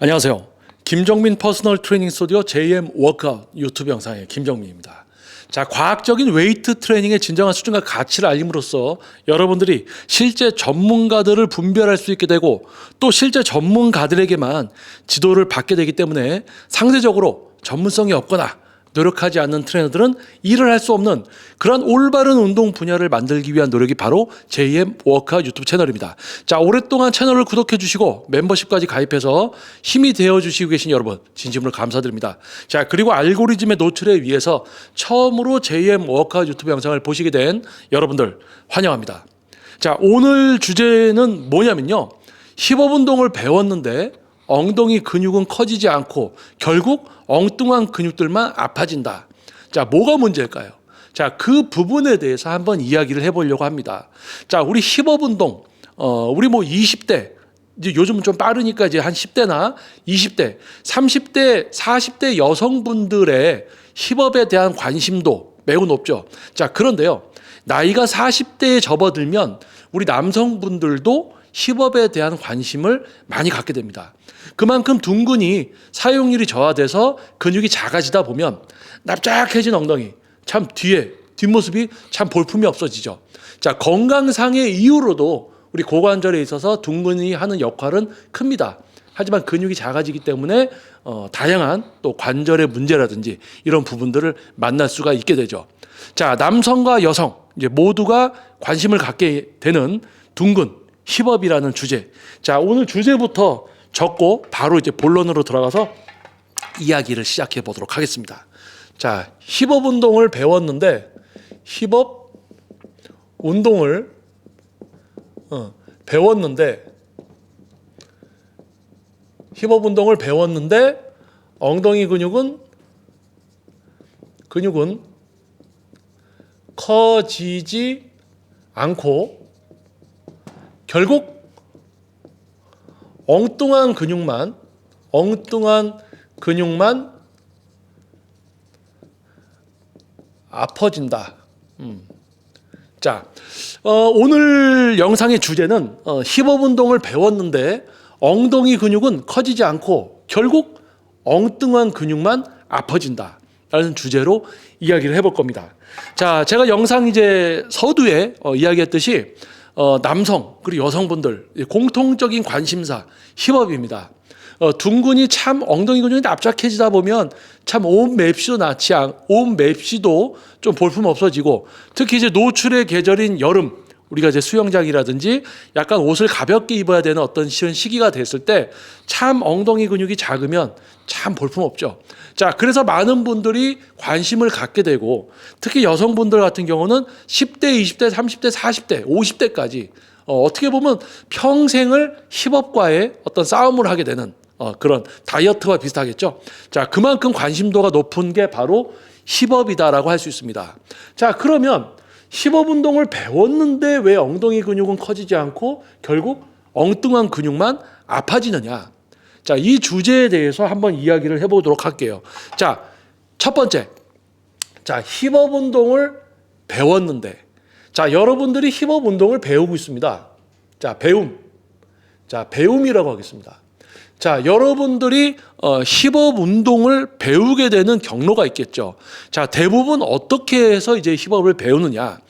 안녕하세요. 김정민 퍼스널 트레이닝 스튜디오 JM 워크아웃 유튜브 영상의 김정민입니다. 자, 과학적인 웨이트 트레이닝의 진정한 수준과 가치를 알림으로써 여러분들이 실제 전문가들을 분별할 수 있게 되고 또 실제 전문가들에게만 지도를 받게 되기 때문에 상대적으로 전문성이 없거나 노력하지 않는 트레이너들은 일을 할 수 없는 그런 올바른 운동 분야를 만들기 위한 노력이 바로 JM 워크아웃 유튜브 채널입니다. 자, 오랫동안 채널을 구독해 주시고 멤버십까지 가입해서 힘이 되어 주시고 계신 여러분 진심으로 감사드립니다. 자, 그리고 알고리즘의 노출에 의해서 처음으로 JM 워크아웃 유튜브 영상을 보시게 된 여러분들 환영합니다. 자, 오늘 주제는 뭐냐면요. 힙업 운동을 배웠는데 엉덩이 근육은 커지지 않고 결국 엉뚱한 근육들만 아파진다. 자, 뭐가 문제일까요? 자, 그 부분에 대해서 한번 이야기를 해보려고 합니다. 자, 우리 힙업 운동, 우리 뭐 20대, 이제 요즘은 좀 빠르니까 이제 한 10대나 20대, 30대, 40대 여성분들의 힙업에 대한 관심도 매우 높죠. 자, 그런데요. 나이가 40대에 접어들면 우리 남성분들도 힙업에 대한 관심을 많이 갖게 됩니다. 그만큼 둔근이 사용률이 저하돼서 근육이 작아지다 보면 납작해진 엉덩이, 참 뒷모습이 참 볼품이 없어지죠. 자, 건강상의 이유로도 우리 고관절에 있어서 둔근이 하는 역할은 큽니다. 하지만 근육이 작아지기 때문에 다양한 또 관절의 문제라든지 이런 부분들을 만날 수가 있게 되죠. 자, 남성과 여성 이제 모두가 관심을 갖게 되는 둔근 힙업이라는 주제. 자, 오늘 주제부터 적고 바로 이제 본론으로 들어가서 이야기를 시작해 보도록 하겠습니다. 자, 힙업 운동을 배웠는데 힙업 운동을 배웠는데 엉덩이 근육은 커지지 않고 결국 엉뚱한 근육만 아파진다. 자, 오늘 영상의 주제는 힙업 운동을 배웠는데 엉덩이 근육은 커지지 않고 결국 엉뚱한 근육만 아파진다. 라는 주제로 이야기를 해볼 겁니다. 자, 제가 영상 이제 서두에 이야기했듯이 남성 그리고 여성분들 공통적인 관심사 힙업입니다. 둔근이 참 엉덩이 근육이 납작해지다 보면 참 온 맵시도 좀 볼품 없어지고 특히 이제 노출의 계절인 여름 우리가 이제 수영장이라든지 약간 옷을 가볍게 입어야 되는 어떤 시기가 됐을 때 참 엉덩이 근육이 작으면 참 볼품 없죠. 자, 그래서 많은 분들이 관심을 갖게 되고 특히 여성분들 같은 경우는 10대, 20대, 30대, 40대, 50대까지 어떻게 보면 평생을 힙업과의 어떤 싸움을 하게 되는 그런 다이어트와 비슷하겠죠. 자, 그만큼 관심도가 높은 게 바로 힙업이다라고 할 수 있습니다. 자, 그러면 힙업 운동을 배웠는데 왜 엉덩이 근육은 커지지 않고 결국 엉뚱한 근육만 아파지느냐. 자, 이 주제에 대해서 한번 이야기를 해보도록 할게요. 자, 첫 번째. 자, 힙업 운동을 배웠는데. 자, 여러분들이 힙업 운동을 배우고 있습니다. 자, 배움이라고 하겠습니다. 자, 여러분들이 힙업 운동을 배우게 되는 경로가 있겠죠. 자, 대부분 어떻게 해서 이제 힙업을 배우느냐.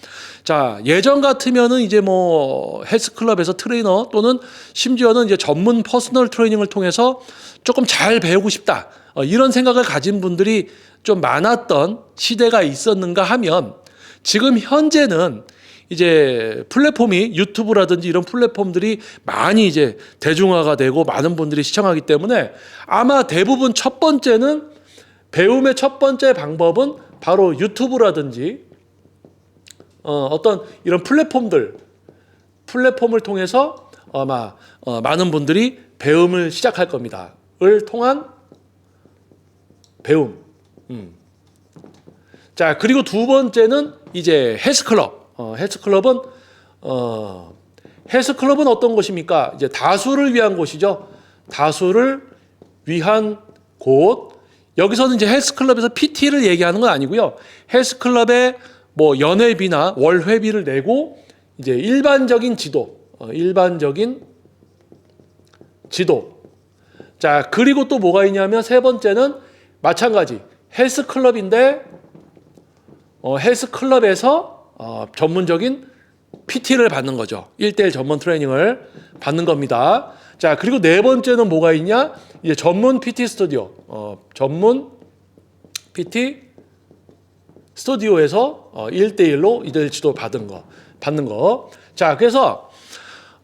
자, 예전 같으면은 이제 뭐 헬스클럽에서 트레이너 또는 심지어는 이제 전문 퍼스널 트레이닝을 통해서 조금 잘 배우고 싶다. 이런 생각을 가진 분들이 좀 많았던 시대가 있었는가 하면 지금 현재는 이제 플랫폼이 유튜브라든지 이런 플랫폼들이 많이 이제 대중화가 되고 많은 분들이 시청하기 때문에 아마 대부분 첫 번째는 배움의 첫 번째 방법은 바로 유튜브라든지 어떤 이런 플랫폼을 통해서 아마 많은 분들이 배움을 시작할 겁니다. 을 통한 배움. 자, 그리고 두 번째는 이제 헬스클럽. 헬스클럽은 어떤 곳입니까? 이제 다수를 위한 곳이죠. 다수를 위한 곳. 여기서는 이제 헬스클럽에서 PT를 얘기하는 건 아니고요. 헬스클럽에 뭐 연회비나 월회비를 내고 이제 일반적인 지도 자, 그리고 또 뭐가 있냐면 세 번째는 마찬가지 헬스클럽인데 헬스클럽에서 전문적인 PT를 받는 거죠. 1대1 전문 트레이닝을 받는 겁니다. 자, 그리고 네 번째는 뭐가 있냐? 이제 전문 PT 스튜디오. 전문 PT 스튜디오에서 1대1로 이들 지도 받는 거. 자, 그래서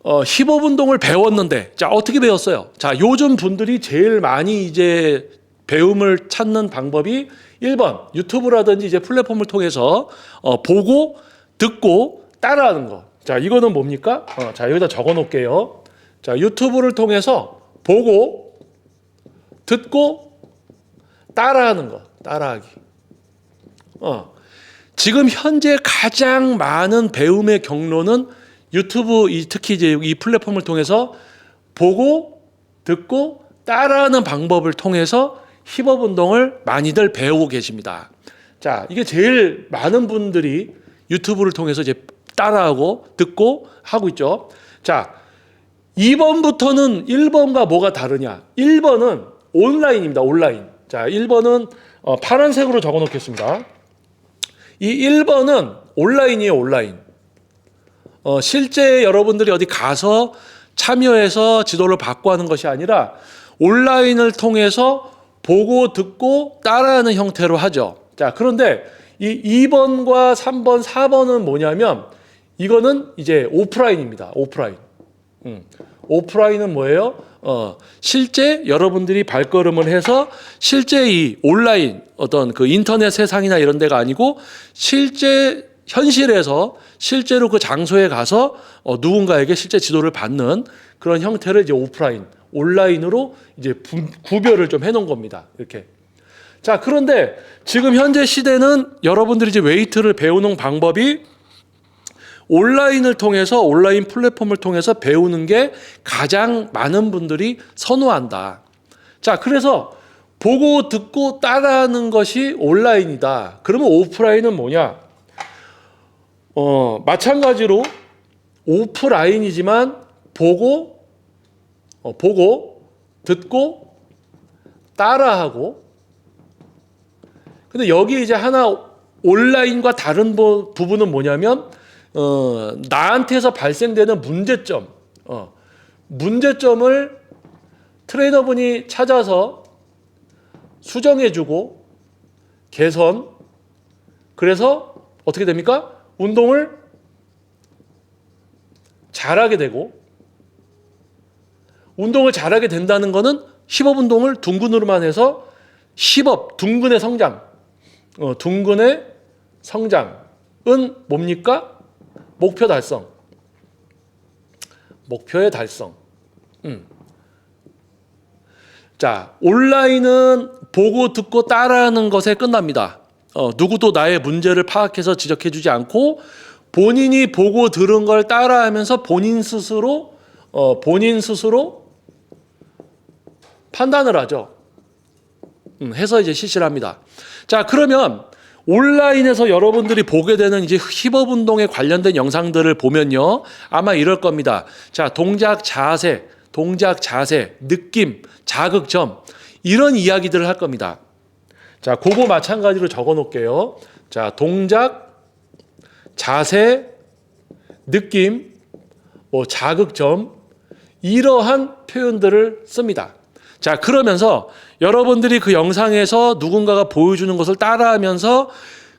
힙업 운동을 배웠는데, 자, 어떻게 배웠어요? 자, 요즘 분들이 제일 많이 이제 배움을 찾는 방법이 1번 유튜브라든지 이제 플랫폼을 통해서 보고 듣고 따라하는 거. 자, 이거는 뭡니까? 자, 여기다 적어 놓을게요. 자, 유튜브를 통해서 보고 듣고 따라하는 거. 따라하기. 지금 현재 가장 많은 배움의 경로는 유튜브 특히 이제 이 플랫폼을 통해서 보고 듣고 따라하는 방법을 통해서 힙업 운동을 많이들 배우고 계십니다. 자, 이게 제일 많은 분들이 유튜브를 통해서 이제 따라하고 듣고 하고 있죠. 자, 2번부터는 1번과 뭐가 다르냐? 1번은 온라인입니다. 온라인. 자, 1번은 파란색으로 적어 놓겠습니다. 이 1번은 온라인이에요. 온라인. 실제 여러분들이 어디 가서 참여해서 지도를 받고 하는 것이 아니라 온라인을 통해서 보고 듣고 따라하는 형태로 하죠. 자, 그런데 이 2번과 3번, 4번은 뭐냐면 이거는 이제 오프라인입니다. 오프라인. 오프라인은 뭐예요? 실제 여러분들이 발걸음을 해서 실제 이 온라인 어떤 그 인터넷 세상이나 이런 데가 아니고 실제 현실에서 실제로 그 장소에 가서 누군가에게 실제 지도를 받는 그런 형태를 이제 오프라인, 온라인으로 이제 구별을 좀 해놓은 겁니다. 이렇게. 자, 그런데 지금 현재 시대는 여러분들이 이제 웨이트를 배우는 방법이 온라인을 통해서 온라인 플랫폼을 통해서 배우는 게 가장 많은 분들이 선호한다. 자, 그래서 보고 듣고 따라하는 것이 온라인이다. 그러면 오프라인은 뭐냐? 마찬가지로 오프라인이지만 보고 듣고 따라하고. 근데 여기 이제 하나 온라인과 다른 부분은 뭐냐면 나한테서 발생되는 문제점, 문제점을 트레이너분이 찾아서 수정해주고 개선. 그래서 어떻게 됩니까? 운동을 잘하게 되고, 운동을 잘하게 된다는 것은 힙업 운동을 둥근으로만 해서 힙업, 둥근의 성장, 둥근의 성장은 뭡니까? 목표 달성. 목표의 달성. 자, 온라인은 보고 듣고 따라하는 것에 끝납니다. 누구도 나의 문제를 파악해서 지적해주지 않고 본인이 보고 들은 걸 따라하면서 본인 스스로 판단을 하죠. 해서 이제 실시를 합니다. 자, 그러면 온라인에서 여러분들이 보게 되는 이제 힙업 운동에 관련된 영상들을 보면요, 아마 이럴 겁니다. 자, 동작 자세, 느낌, 자극점, 이런 이야기들을 할 겁니다. 자, 그거 마찬가지로 적어 놓을게요. 자, 동작, 자세, 느낌, 자극점, 이러한 표현들을 씁니다. 자, 그러면서 여러분들이 그 영상에서 누군가가 보여주는 것을 따라하면서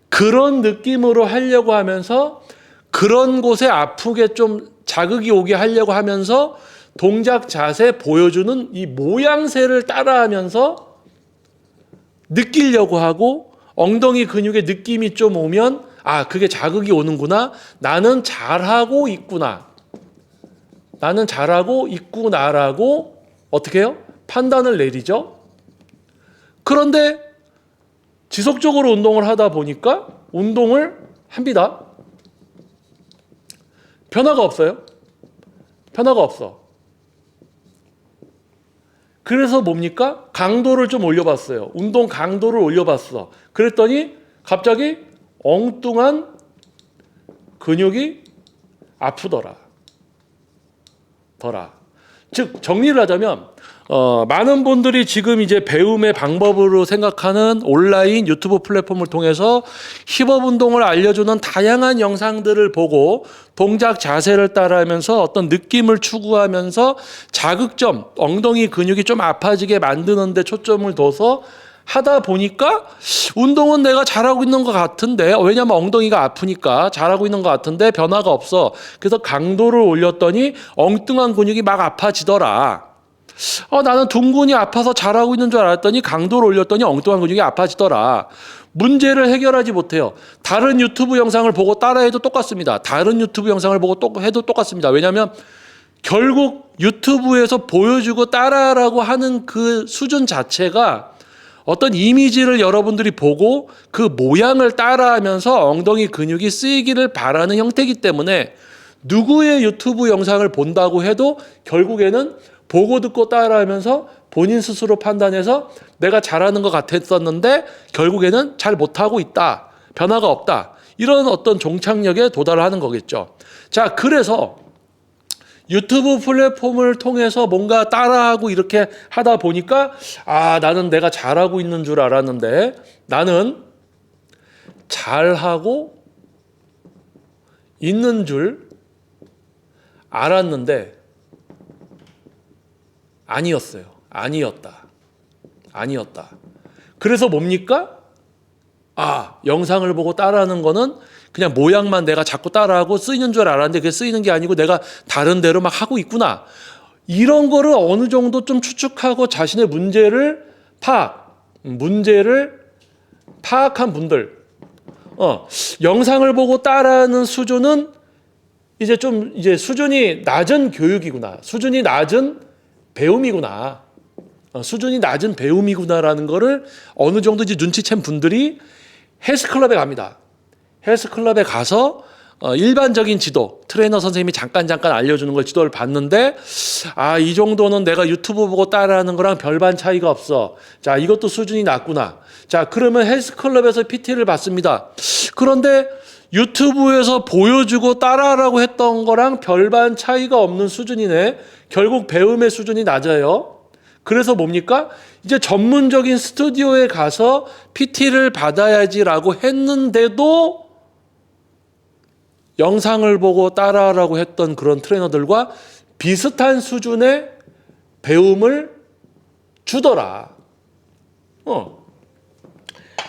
그런 느낌으로 하려고 하면서 그런 곳에 아프게 좀 자극이 오게 하려고 하면서 동작 자세 보여주는 이 모양새를 따라하면서 느끼려고 하고 엉덩이 근육에 느낌이 좀 오면 그게 자극이 오는구나. 나는 잘하고 있구나라고 어떻게 해요? 판단을 내리죠. 그런데 지속적으로 운동을 하다 보니까 운동을 합니다. 변화가 없어요. 변화가 없어. 그래서 뭡니까? 강도를 좀 올려봤어요. 운동 강도를 올려봤어. 그랬더니 갑자기 엉뚱한 근육이 아프더라. 즉 정리를 하자면 많은 분들이 지금 이제 배움의 방법으로 생각하는 온라인 유튜브 플랫폼을 통해서 힙업 운동을 알려주는 다양한 영상들을 보고 동작 자세를 따라하면서 어떤 느낌을 추구하면서 자극점, 엉덩이 근육이 좀 아파지게 만드는 데 초점을 둬서 하다 보니까 운동은 내가 잘하고 있는 것 같은데, 왜냐하면 엉덩이가 아프니까 잘하고 있는 것 같은데 변화가 없어. 그래서 강도를 올렸더니 엉뚱한 근육이 막 아파지더라. 나는 둥근이 아파서 잘하고 있는 줄 알았더니 강도를 올렸더니 엉뚱한 근육이 아파지더라. 문제를 해결하지 못해요. 다른 유튜브 영상을 보고 따라해도 똑같습니다. 다른 유튜브 영상을 보고 해도 똑같습니다. 왜냐하면 결국 유튜브에서 보여주고 따라하라고 하는 그 수준 자체가 어떤 이미지를 여러분들이 보고 그 모양을 따라하면서 엉덩이 근육이 쓰이기를 바라는 형태이기 때문에 누구의 유튜브 영상을 본다고 해도 결국에는 보고 듣고 따라하면서 본인 스스로 판단해서 내가 잘하는 것 같았었는데 결국에는 잘 못하고 있다. 변화가 없다. 이런 어떤 종착역에 도달하는 거겠죠. 자, 그래서 유튜브 플랫폼을 통해서 뭔가 따라하고 이렇게 하다 보니까 나는 내가 잘하고 있는 줄 알았는데 나는 잘하고 있는 줄 알았는데 아니었어요. 아니었다. 그래서 뭡니까? 영상을 보고 따라하는 거는 그냥 모양만 내가 자꾸 따라하고 쓰이는 줄 알았는데 그게 쓰이는 게 아니고 내가 다른 데로 막 하고 있구나. 이런 거를 어느 정도 좀 추측하고 자신의 문제를 파악한 분들, 영상을 보고 따라하는 수준은 이제 수준이 낮은 교육이구나. 수준이 낮은 배움이구나라는 거를 어느 정도 이제 눈치챈 분들이 헬스클럽에 갑니다. 헬스클럽에 가서 일반적인 지도, 트레이너 선생님이 잠깐 알려주는 걸 지도를 봤는데 이 정도는 내가 유튜브 보고 따라하는 거랑 별반 차이가 없어. 자, 이것도 수준이 낮구나. 자, 그러면 헬스클럽에서 PT를 받습니다. 그런데 유튜브에서 보여주고 따라하라고 했던 거랑 별반 차이가 없는 수준이네. 결국 배움의 수준이 낮아요. 그래서 뭡니까? 이제 전문적인 스튜디오에 가서 PT를 받아야지라고 했는데도 영상을 보고 따라하라고 했던 그런 트레이너들과 비슷한 수준의 배움을 주더라.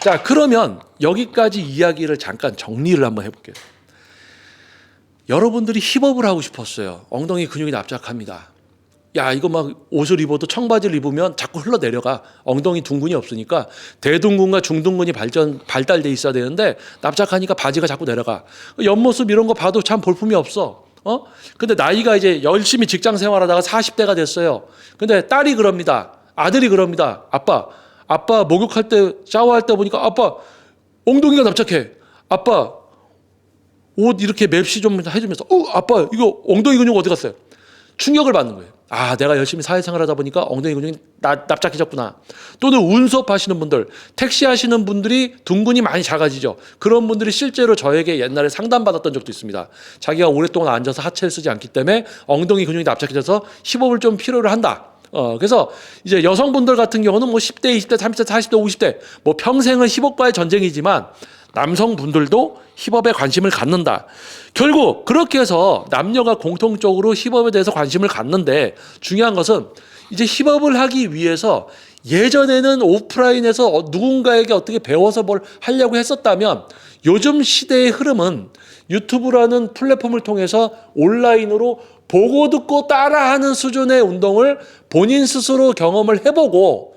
자, 그러면 여기까지 이야기를 잠깐 정리를 한번 해볼게요. 여러분들이 힙업을 하고 싶었어요. 엉덩이 근육이 납작합니다. 이거 막 옷을 입어도 청바지를 입으면 자꾸 흘러내려가. 엉덩이 둥근이 없으니까 대둔근과 중둔근이 발달돼 있어야 되는데 납작하니까 바지가 자꾸 내려가. 옆모습 이런 거 봐도 참 볼품이 없어. 근데 나이가 이제 열심히 직장 생활하다가 40대가 됐어요. 근데 딸이 그럽니다. 아들이 그럽니다. 아빠 목욕할 때 샤워할 때 보니까 아빠 엉덩이가 납작해. 아빠 옷 이렇게 맵시 좀 해주면서 아빠 이거 엉덩이 근육 어디 갔어요? 충격을 받는 거예요. 내가 열심히 사회생활 하다 보니까 엉덩이 근육이 납작해졌구나. 또는 운수업 하시는 분들, 택시 하시는 분들이 둥근이 많이 작아지죠. 그런 분들이 실제로 저에게 옛날에 상담받았던 적도 있습니다. 자기가 오랫동안 앉아서 하체를 쓰지 않기 때문에 엉덩이 근육이 납작해져서 힙업을 좀 필요로 한다. 그래서 이제 여성분들 같은 경우는 10대, 20대, 30대, 40대, 50대 평생은 힙업과의 전쟁이지만 남성분들도 힙업에 관심을 갖는다. 결국 그렇게 해서 남녀가 공통적으로 힙업에 대해서 관심을 갖는데 중요한 것은 이제 힙업을 하기 위해서 예전에는 오프라인에서 누군가에게 어떻게 배워서 뭘 하려고 했었다면 요즘 시대의 흐름은 유튜브라는 플랫폼을 통해서 온라인으로 보고 듣고 따라하는 수준의 운동을 본인 스스로 경험을 해보고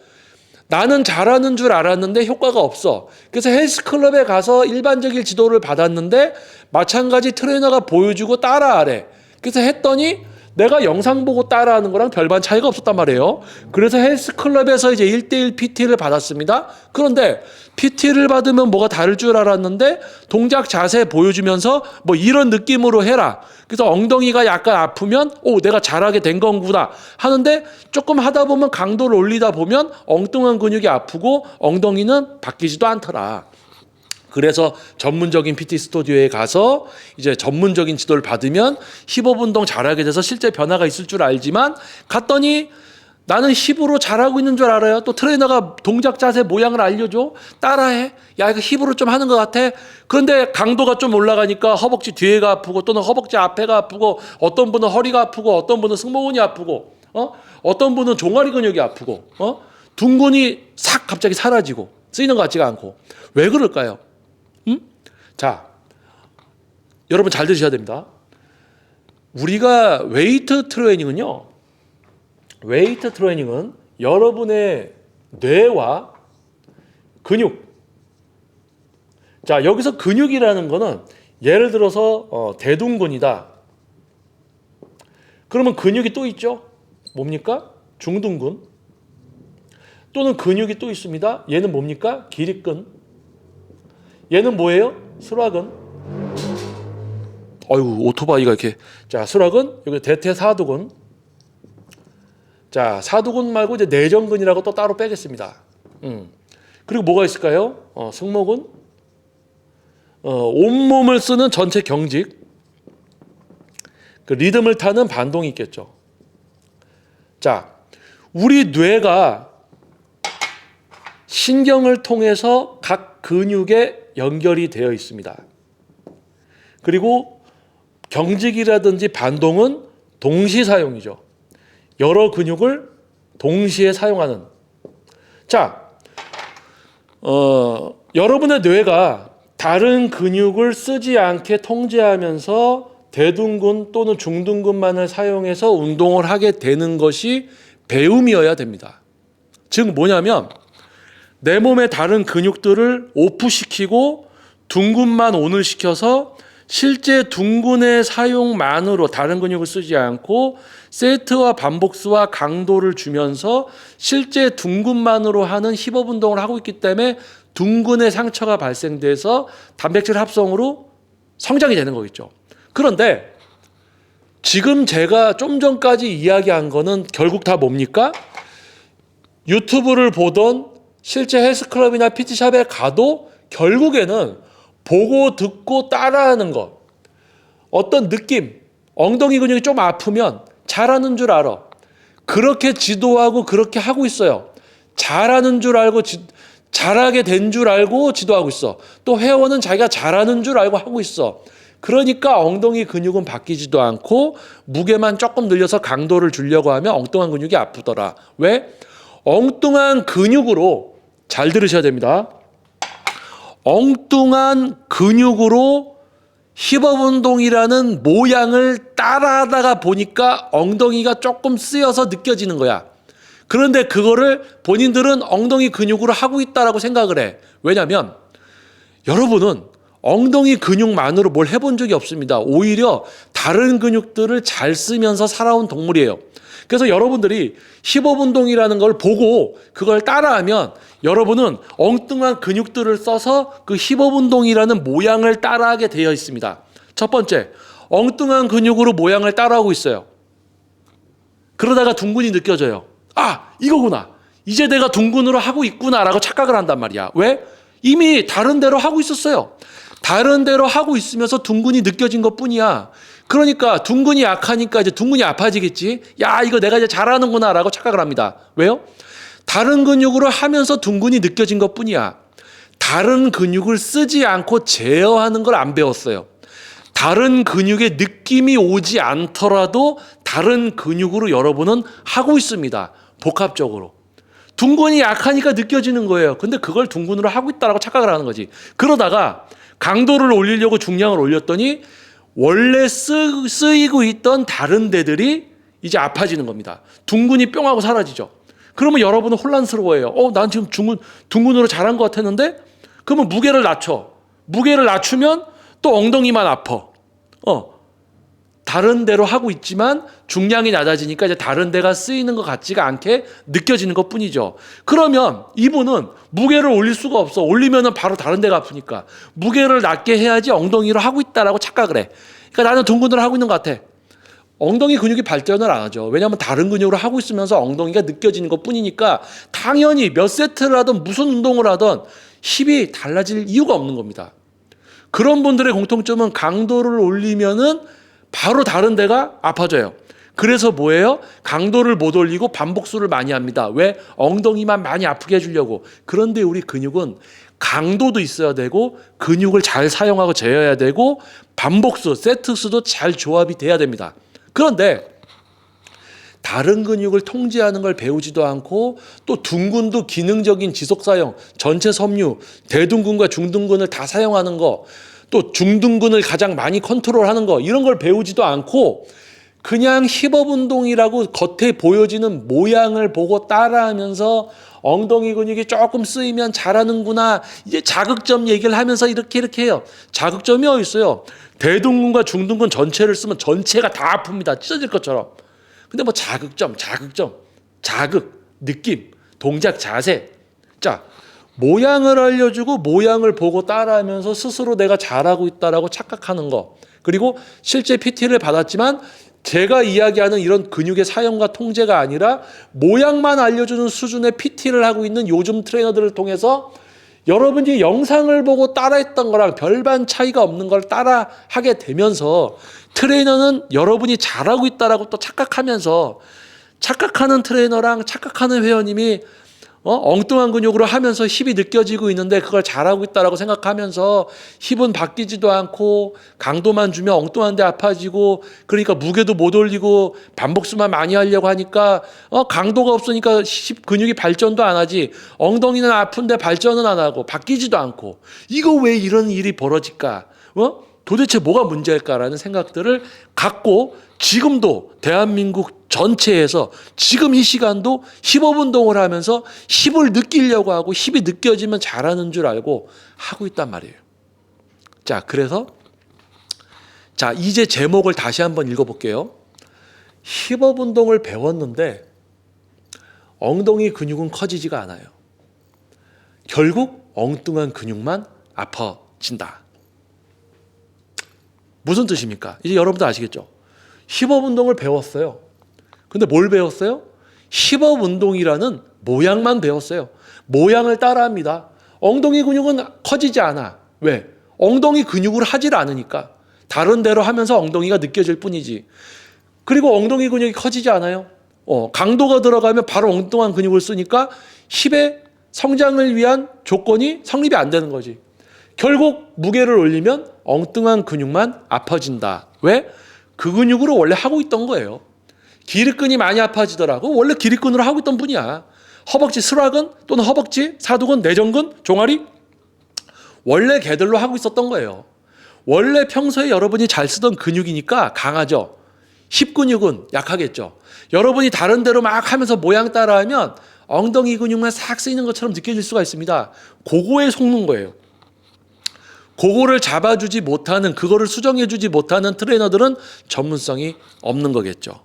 나는 잘하는 줄 알았는데 효과가 없어. 그래서 헬스클럽에 가서 일반적인 지도를 받았는데 마찬가지 트레이너가 보여주고 따라하래. 그래서 했더니 내가 영상 보고 따라하는 거랑 별반 차이가 없었단 말이에요. 그래서 헬스클럽에서 이제 1대1 PT를 받았습니다. 그런데 PT를 받으면 뭐가 다를 줄 알았는데 동작 자세 보여주면서 이런 느낌으로 해라. 그래서 엉덩이가 약간 아프면 내가 잘하게 된 건구나 하는데 조금 하다 보면 강도를 올리다 보면 엉뚱한 근육이 아프고 엉덩이는 바뀌지도 않더라. 그래서 전문적인 PT 스튜디오에 가서 이제 전문적인 지도를 받으면 힙업 운동 잘하게 돼서 실제 변화가 있을 줄 알지만 갔더니 나는 힙으로 잘하고 있는 줄 알아요. 또 트레이너가 동작 자세 모양을 알려줘. 따라해. 야, 이거 힙으로 좀 하는 것 같아. 그런데 강도가 좀 올라가니까 허벅지 뒤에가 아프고 또는 허벅지 앞에가 아프고 어떤 분은 허리가 아프고 어떤 분은 승모근이 아프고 어떤 분은 종아리 근육이 아프고 둥근이 싹 갑자기 사라지고 쓰이는 것 같지가 않고. 왜 그럴까요? 자, 여러분 잘 들으셔야 됩니다. 우리가 웨이트 트레이닝은 여러분의 뇌와 근육. 자, 여기서 근육이라는 거는 예를 들어서 대둔근이다. 그러면 근육이 또 있죠? 뭡니까? 중둔근. 또는 근육이 또 있습니다. 얘는 뭡니까? 기립근. 얘는 뭐예요? 수락근. 어이구, 오토바이가 이렇게. 자, 수락근, 여기 대퇴사두근. 자, 사두근 말고 이제 내전근이라고 또 따로 빼겠습니다. 그리고 뭐가 있을까요? 승모근, 온몸을 쓰는 전체 경직, 그 리듬을 타는 반동이 있겠죠. 자, 우리 뇌가 신경을 통해서 각 근육에 연결이 되어 있습니다. 그리고 경직이라든지 반동은 동시 사용이죠. 여러 근육을 동시에 사용하는. 자, 여러분의 뇌가 다른 근육을 쓰지 않게 통제하면서 대둔근 또는 중둔근만을 사용해서 운동을 하게 되는 것이 배움이어야 됩니다. 즉 뭐냐면 내 몸의 다른 근육들을 오프시키고 둔근만 온을 시켜서 실제 둔근의 사용만으로 다른 근육을 쓰지 않고 세트와 반복수와 강도를 주면서 실제 둔근만으로 하는 힙업 운동을 하고 있기 때문에 둔근의 상처가 발생돼서 단백질 합성으로 성장이 되는 거겠죠. 그런데 지금 제가 좀 전까지 이야기한 거는 결국 다 뭡니까? 유튜브를 보던 실제 헬스클럽이나 PT샵에 가도 결국에는 보고 듣고 따라하는 것. 어떤 느낌, 엉덩이 근육이 좀 아프면 잘하는 줄 알아. 그렇게 지도하고 그렇게 하고 있어요. 잘하는 줄 알고 잘하게 된 줄 알고 지도하고 있어. 또 회원은 자기가 잘하는 줄 알고 하고 있어. 그러니까 엉덩이 근육은 바뀌지도 않고 무게만 조금 늘려서 강도를 주려고 하면 엉뚱한 근육이 아프더라. 왜? 엉뚱한 근육으로, 잘 들으셔야 됩니다. 엉뚱한 근육으로 힙업 운동이라는 모양을 따라하다가 보니까 엉덩이가 조금 쓰여서 느껴지는 거야. 그런데 그거를 본인들은 엉덩이 근육으로 하고 있다라고 생각을 해. 왜냐하면 여러분은 엉덩이 근육만으로 뭘 해본 적이 없습니다. 오히려 다른 근육들을 잘 쓰면서 살아온 동물이에요. 그래서 여러분들이 힙업 운동이라는 걸 보고 그걸 따라하면 여러분은 엉뚱한 근육들을 써서 그 힙업 운동이라는 모양을 따라하게 되어 있습니다. 첫 번째, 엉뚱한 근육으로 모양을 따라하고 있어요. 그러다가 둔근이 느껴져요. 아, 이거구나. 이제 내가 둔근으로 하고 있구나라고 착각을 한단 말이야. 왜? 이미 다른 데로 하고 있었어요. 다른 데로 하고 있으면서 둔근이 느껴진 것뿐이야. 그러니까 둔근이 약하니까 이제 둔근이 아파지겠지. 야, 이거 내가 이제 잘하는구나 라고 착각을 합니다. 왜요? 다른 근육으로 하면서 둔근이 느껴진 것뿐이야. 다른 근육을 쓰지 않고 제어하는 걸 안 배웠어요. 다른 근육의 느낌이 오지 않더라도 다른 근육으로 여러분은 하고 있습니다. 복합적으로. 둔근이 약하니까 느껴지는 거예요. 근데 그걸 둔근으로 하고 있다라고 착각을 하는 거지. 그러다가 강도를 올리려고 중량을 올렸더니 원래 쓰이고 있던 다른 데들이 이제 아파지는 겁니다. 둔근이 뿅 하고 사라지죠. 그러면 여러분은 혼란스러워해요. 난 지금 둔근으로 잘한 것 같았는데? 그러면 무게를 낮춰. 무게를 낮추면 또 엉덩이만 아파. 다른 데로 하고 있지만 중량이 낮아지니까 이제 다른 데가 쓰이는 것 같지가 않게 느껴지는 것 뿐이죠. 그러면 이분은 무게를 올릴 수가 없어. 올리면은 바로 다른 데가 아프니까. 무게를 낮게 해야지 엉덩이로 하고 있다라고 착각을 해. 그러니까 나는 둔근으로 하고 있는 것 같아. 엉덩이 근육이 발전을 안 하죠. 왜냐하면 다른 근육으로 하고 있으면서 엉덩이가 느껴지는 것 뿐이니까 당연히 몇 세트를 하든 무슨 운동을 하든 힙이 달라질 이유가 없는 겁니다. 그런 분들의 공통점은 강도를 올리면은 바로 다른 데가 아파져요. 그래서 뭐예요? 강도를 못 올리고 반복수를 많이 합니다. 왜? 엉덩이만 많이 아프게 해주려고. 그런데 우리 근육은 강도도 있어야 되고 근육을 잘 사용하고 재어야 되고 반복수, 세트수도 잘 조합이 돼야 됩니다. 그런데 다른 근육을 통제하는 걸 배우지도 않고 또 둔근도 기능적인 지속사용, 전체 섬유, 대둔근과 중둔근을 다 사용하는 거, 또 중둔근을 가장 많이 컨트롤하는 거, 이런 걸 배우지도 않고 그냥 힙업 운동이라고 겉에 보여지는 모양을 보고 따라하면서 엉덩이 근육이 조금 쓰이면 잘하는구나, 이제 자극점 얘기를 하면서 이렇게 해요. 자극점이 어디 있어요? 대둔근과 중둔근 전체를 쓰면 전체가 다 아픕니다. 찢어질 것처럼. 근데 뭐 자극점, 자극, 느낌, 동작, 자세. 자, 모양을 알려주고 모양을 보고 따라하면서 스스로 내가 잘하고 있다라고 착각하는 거. 그리고 실제 PT를 받았지만 제가 이야기하는 이런 근육의 사용과 통제가 아니라 모양만 알려주는 수준의 PT를 하고 있는 요즘 트레이너들을 통해서 여러분이 영상을 보고 따라했던 거랑 별반 차이가 없는 걸 따라하게 되면서 트레이너는 여러분이 잘하고 있다라고 또 착각하면서 착각하는 트레이너랑 착각하는 회원님이 엉뚱한 근육으로 하면서 힙이 느껴지고 있는데 그걸 잘하고 있다라고 생각하면서 힙은 바뀌지도 않고 강도만 주면 엉뚱한데 아파지고 그러니까 무게도 못 올리고 반복수만 많이 하려고 하니까 강도가 없으니까 힙 근육이 발전도 안 하지 엉덩이는 아픈데 발전은 안 하고 바뀌지도 않고 이거 왜 이런 일이 벌어질까? 도대체 뭐가 문제일까라는 생각들을 갖고 지금도 대한민국 전체에서 지금 이 시간도 힙업 운동을 하면서 힙을 느끼려고 하고 힙이 느껴지면 잘하는 줄 알고 하고 있단 말이에요. 자, 그래서 이제 제목을 다시 한번 읽어볼게요. 힙업 운동을 배웠는데 엉덩이 근육은 커지지가 않아요. 결국 엉뚱한 근육만 아파진다. 무슨 뜻입니까? 이제 여러분도 아시겠죠? 힙업 운동을 배웠어요. 근데 뭘 배웠어요? 힙업 운동이라는 모양만 배웠어요. 모양을 따라합니다. 엉덩이 근육은 커지지 않아. 왜? 엉덩이 근육을 하질 않으니까. 다른 데로 하면서 엉덩이가 느껴질 뿐이지. 그리고 엉덩이 근육이 커지지 않아요. 강도가 들어가면 바로 엉뚱한 근육을 쓰니까 힙의 성장을 위한 조건이 성립이 안 되는 거지. 결국 무게를 올리면 엉뚱한 근육만 아파진다. 왜? 그 근육으로 원래 하고 있던 거예요. 기립근이 많이 아파지더라고. 원래 기립근으로 하고 있던 분이야. 허벅지 슬화근 또는 허벅지, 사두근, 내전근, 종아리 원래 걔들로 하고 있었던 거예요. 원래 평소에 여러분이 잘 쓰던 근육이니까 강하죠. 힙 근육은 약하겠죠. 여러분이 다른 데로 막 하면서 모양 따라하면 엉덩이 근육만 싹 쓰이는 것처럼 느껴질 수가 있습니다. 그거에 속는 거예요. 그거를 잡아주지 못하는, 그거를 수정해주지 못하는 트레이너들은 전문성이 없는 거겠죠.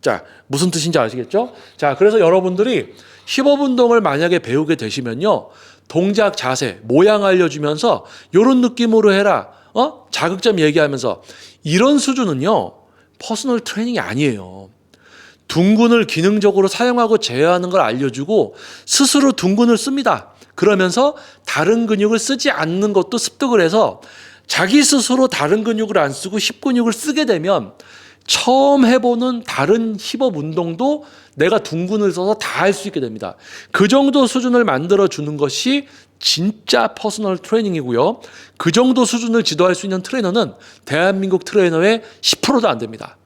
자, 무슨 뜻인지 아시겠죠? 자, 그래서 여러분들이 힙업 운동을 만약에 배우게 되시면요, 동작, 자세, 모양 알려주면서 이런 느낌으로 해라, 자극점 얘기하면서 이런 수준은요, 퍼스널 트레이닝이 아니에요. 둔근을 기능적으로 사용하고 제어하는 걸 알려주고 스스로 둔근을 씁니다. 그러면서 다른 근육을 쓰지 않는 것도 습득을 해서 자기 스스로 다른 근육을 안 쓰고 힙 근육을 쓰게 되면 처음 해보는 다른 힙업 운동도 내가 둔근을 써서 다 할 수 있게 됩니다. 그 정도 수준을 만들어주는 것이 진짜 퍼스널 트레이닝이고요. 그 정도 수준을 지도할 수 있는 트레이너는 대한민국 트레이너의 10%도 안 됩니다.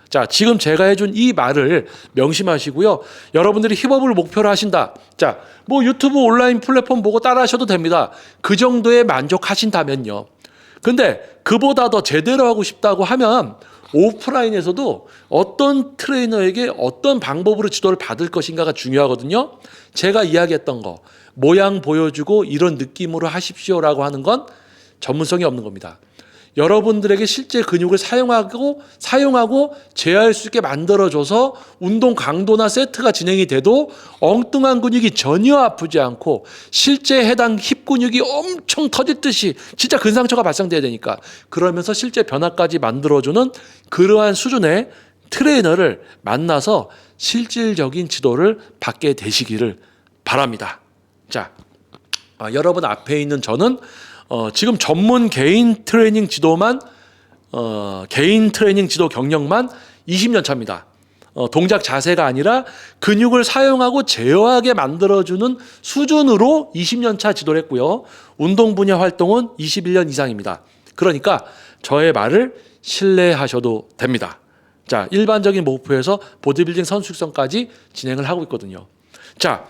자, 지금 제가 해준 이 말을 명심하시고요. 여러분들이 힙업을 목표로 하신다. 자, 뭐 유튜브 온라인 플랫폼 보고 따라 하셔도 됩니다. 그 정도에 만족하신다면요. 근데 그보다 더 제대로 하고 싶다고 하면 오프라인에서도 어떤 트레이너에게 어떤 방법으로 지도를 받을 것인가가 중요하거든요. 제가 이야기했던 거, 모양 보여주고 이런 느낌으로 하십시오라고 하는 건 전문성이 없는 겁니다. 여러분들에게 실제 근육을 사용하고 제어할 수 있게 만들어줘서 운동 강도나 세트가 진행이 돼도 엉뚱한 근육이 전혀 아프지 않고 실제 해당 힙 근육이 엄청 터질 듯이 진짜 근상처가 발생돼야 되니까 그러면서 실제 변화까지 만들어주는 그러한 수준의 트레이너를 만나서 실질적인 지도를 받게 되시기를 바랍니다. 자, 여러분 앞에 있는 저는 지금 전문 개인 트레이닝 지도만 개인 트레이닝 지도 경력만 20년 차입니다. 동작 자세가 아니라 근육을 사용하고 제어하게 만들어주는 수준으로 20년 차 지도를 했고요. 운동 분야 활동은 21년 이상입니다. 그러니까 저의 말을 신뢰하셔도 됩니다. 자, 일반적인 목표에서 보디빌딩 선수 육성까지 진행을 하고 있거든요. 자,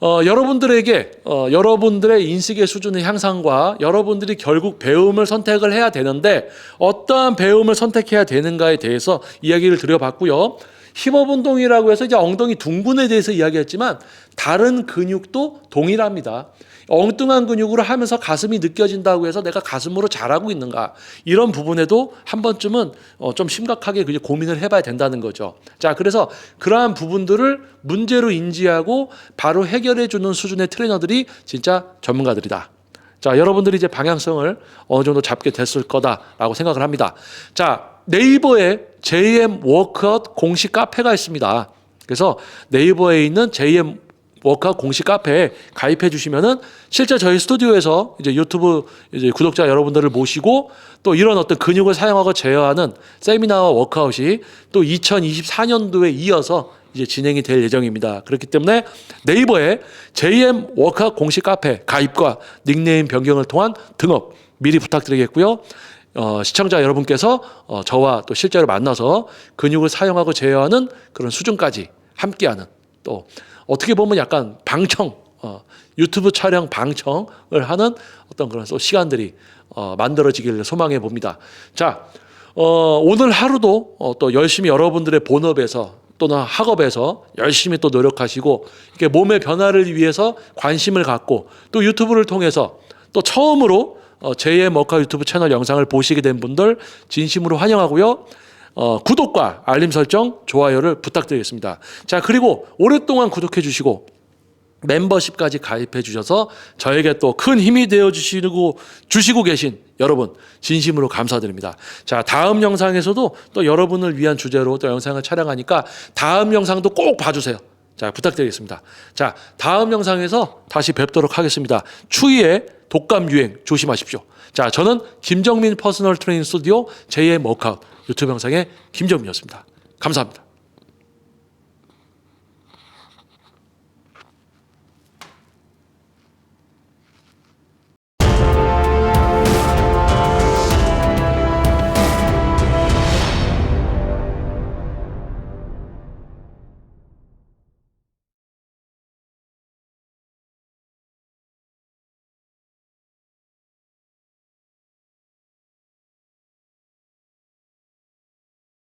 여러분들에게 여러분들의 인식의 수준의 향상과 여러분들이 결국 배움을 선택을 해야 되는데 어떠한 배움을 선택해야 되는가에 대해서 이야기를 드려봤고요. 힙업 운동이라고 해서 이제 엉덩이 둥근에 대해서 이야기했지만 다른 근육도 동일합니다. 엉뚱한 근육으로 하면서 가슴이 느껴진다고 해서 내가 가슴으로 잘하고 있는가, 이런 부분에도 한 번쯤은 좀 심각하게 고민을 해봐야 된다는 거죠. 자, 그래서 그러한 부분들을 문제로 인지하고 바로 해결해 주는 수준의 트레이너들이 진짜 전문가들이다. 자, 여러분들이 이제 방향성을 어느 정도 잡게 됐을 거다라고 생각을 합니다. 자, 네이버에 JM 워크아웃 공식 카페가 있습니다. 그래서 네이버에 있는 JM 워크아웃 공식 카페에 가입해 주시면은 실제 저희 스튜디오에서 이제 유튜브 이제 구독자 여러분들을 모시고 또 이런 어떤 근육을 사용하고 제어하는 세미나와 워크아웃이 또 2024년도에 이어서 이제 진행이 될 예정입니다. 그렇기 때문에 네이버에 JM 워크아웃 공식 카페 가입과 닉네임 변경을 통한 등업 미리 부탁드리겠고요. 시청자 여러분께서 저와 또 실제로 만나서 근육을 사용하고 제어하는 그런 수준까지 함께하는, 또 어떻게 보면 약간 방청, 유튜브 촬영 방청을 하는 어떤 그런 또 시간들이 만들어지기를 소망해 봅니다. 자, 오늘 하루도 또 열심히 여러분들의 본업에서 또는 학업에서 열심히 또 노력하시고 이렇게 몸의 변화를 위해서 관심을 갖고 또 유튜브를 통해서 또 처음으로 JM 워크아웃 유튜브 채널 영상을 보시게 된 분들 진심으로 환영하고요. 구독과 알림 설정, 좋아요를 부탁드리겠습니다. 자, 그리고 오랫동안 구독해 주시고 멤버십까지 가입해 주셔서 저에게 또 큰 힘이 되어 주시고 계신 여러분 진심으로 감사드립니다. 자, 다음 영상에서도 또 여러분을 위한 주제로 또 영상을 촬영하니까 다음 영상도 꼭 봐주세요. 자, 부탁드리겠습니다. 자, 다음 영상에서 다시 뵙도록 하겠습니다. 추위에 독감 유행 조심하십시오. 자, 저는 김정민 퍼스널 트레이닝 스튜디오 JM 워크아웃 유튜브 영상의 김정민이었습니다. 감사합니다.